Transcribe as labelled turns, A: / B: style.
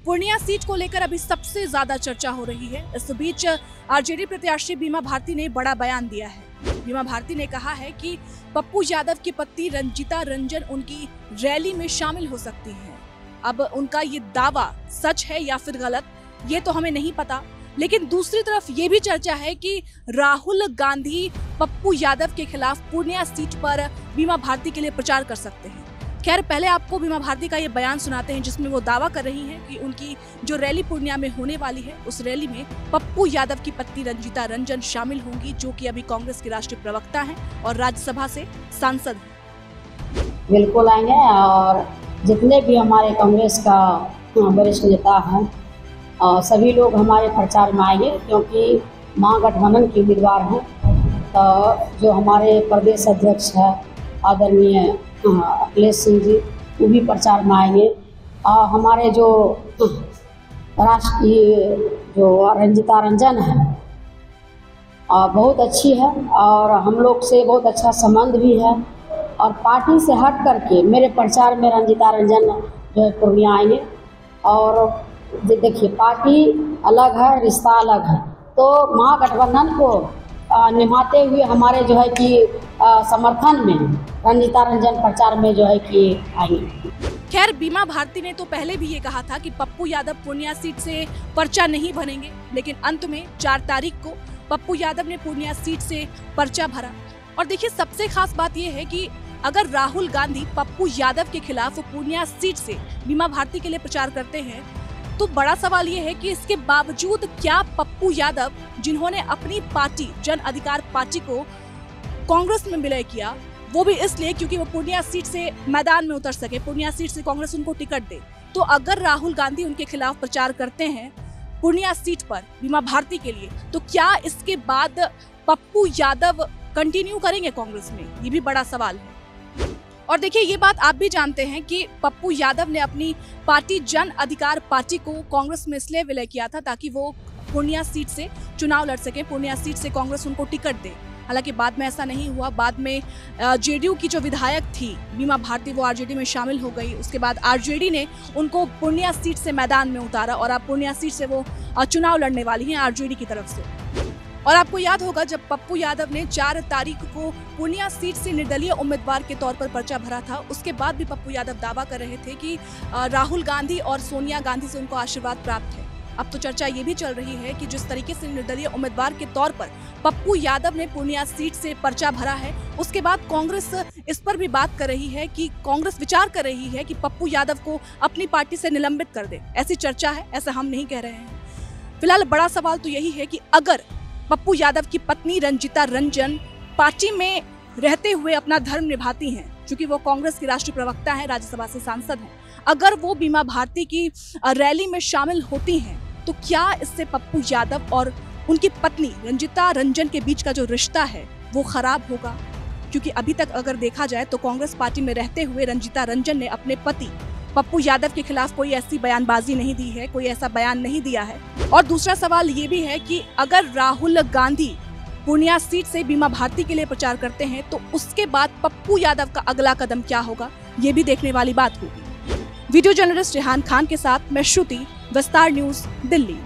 A: Purnia seat को लेकर अभी सबसे ज्यादा चर्चा हो रही है। इस बीच आरजेडी प्रत्याशी बीमा भारती ने बड़ा बयान दिया है। बीमा भारती ने कहा है कि पप्पू यादव की पत्नी रंजीता रंजन उनकी रैली में शामिल हो सकती हैं। अब उनका ये दावा सच है या फिर गलत, ये तो हमें नहीं पता। लेकिन दूसरी तरफ ये भी चर्चा है कि राहुल गांधी पप्पू यादव के खिलाफ पूर्णिया सीट पर बीमा भारती के लिए प्रचार कर सकते हैं। खैर, पहले आपको बीमा भारती का ये बयान सुनाते हैं जिसमें वो दावा कर रही हैं कि उनकी जो रैली पूर्णिया में होने वाली है, उस रैली में पप्पू यादव की पत्नी रंजीता रंजन शामिल होंगी, जो कि अभी कांग्रेस की राष्ट्रीय प्रवक्ता हैं और राज्यसभा से सांसद हैं।
B: बिल्कुल आएंगे और जितने भी हमारे कांग्रेस का वरिष्ठ नेता हैं सभी लोग हमारे प्रचार में आएंगे, क्योंकि महागठबंधन के उम्मीदवार हैं। तो जो हमारे प्रदेश अध्यक्ष है आदरणीय अखिलेश सिंह जी, वो भी प्रचार में आएंगे। हमारे जो राष्ट्रीय जो रंजीता रंजन है बहुत अच्छी है और हम लोग से बहुत अच्छा संबंध भी है। और पार्टी से हट करके मेरे प्रचार में रंजीता रंजन जो है पूर्णिया आएंगे। और देखिए, पार्टी अलग है, रिश्ता अलग है, तो महागठबंधन को निभाते हुए हमारे जो है कि समर्थन में रंजीता रंजन प्रचार में जो है कि आएंगे।
A: खैर, बीमा भारती ने तो पहले भी ये कहा था कि पप्पू यादव पूर्णिया सीट से पर्चा नहीं भरेंगे, लेकिन अंत में 4 तारीख को पप्पू यादव ने पूर्णिया सीट से पर्चा भरा। और देखिए, सबसे खास बात यह है कि अगर राहुल गांधी पप्पू यादव के खिलाफ पूर्णिया सीट से बीमा भारती के लिए प्रचार करते हैं, तो बड़ा सवाल ये है कि इसके बावजूद क्या पप्पू यादव, जिन्होंने अपनी पार्टी जन अधिकार पार्टी को कांग्रेस में विलय किया, वो भी इसलिए क्योंकि वो पूर्णिया सीट से मैदान में उतर सके, पूर्णिया सीट से कांग्रेस उनको टिकट दे, तो अगर राहुल गांधी उनके खिलाफ प्रचार करते हैं पूर्णिया सीट पर बीमा भारती के लिए, तो क्या इसके बाद पप्पू यादव कंटिन्यू करेंगे कांग्रेस में? ये भी बड़ा सवाल है। और देखिए, ये बात आप भी जानते हैं कि पप्पू यादव ने अपनी पार्टी जन अधिकार पार्टी को कांग्रेस में इसलिए विलय किया था ताकि वो पूर्णिया सीट से चुनाव लड़ सके, पूर्णिया सीट से कांग्रेस उनको टिकट दे। हालांकि बाद में ऐसा नहीं हुआ। बाद में जेडीयू की जो विधायक थी बीमा भारती, वो आरजेडी में शामिल हो गई। उसके बाद आरजेडी ने उनको पूर्णिया सीट से मैदान में उतारा और अब पूर्णिया सीट से वो चुनाव लड़ने वाली हैं आरजेडी की तरफ से। और आपको याद होगा, जब पप्पू यादव ने 4 तारीख को पूर्णिया सीट से निर्दलीय उम्मीदवार के तौर पर पर्चा भरा था, उसके बाद भी पप्पू यादव दावा कर रहे थे कि राहुल गांधी और सोनिया गांधी से उनको आशीर्वाद प्राप्त है। अब तो चर्चा ये भी चल रही है कि जिस तरीके से निर्दलीय उम्मीदवार के तौर पर पप्पू यादव ने पूर्णिया सीट से पर्चा भरा है, उसके बाद कांग्रेस इस पर भी बात कर रही है कि कांग्रेस विचार कर रही है कि पप्पू यादव को अपनी पार्टी से निलंबित कर दे। ऐसी चर्चा है, ऐसा हम नहीं कह रहे हैं। फिलहाल बड़ा सवाल तो यही है कि अगर पप्पू यादव की पत्नी रंजीता रंजन पार्टी में रहते हुए अपना धर्म निभाती हैं, क्योंकि वो कांग्रेस की राष्ट्रीय प्रवक्ता हैं, राज्यसभा से सांसद हैं, अगर वो बीमा भारती की रैली में शामिल होती हैं, तो क्या इससे पप्पू यादव और उनकी पत्नी रंजीता रंजन के बीच का जो रिश्ता है वो खराब होगा? क्योंकि अभी तक अगर देखा जाए तो कांग्रेस पार्टी में रहते हुए रंजीता रंजन ने अपने पति पप्पू यादव के खिलाफ कोई ऐसी बयानबाजी नहीं दी है, कोई ऐसा बयान नहीं दिया है। और दूसरा सवाल ये भी है कि अगर राहुल गांधी पूर्णिया सीट से बीमा भारती के लिए प्रचार करते हैं, तो उसके बाद पप्पू यादव का अगला कदम क्या होगा, ये भी देखने वाली बात होगी। वीडियो जर्नलिस्ट रेहान खान के साथ मैं श्रुति, विस्तार न्यूज, दिल्ली।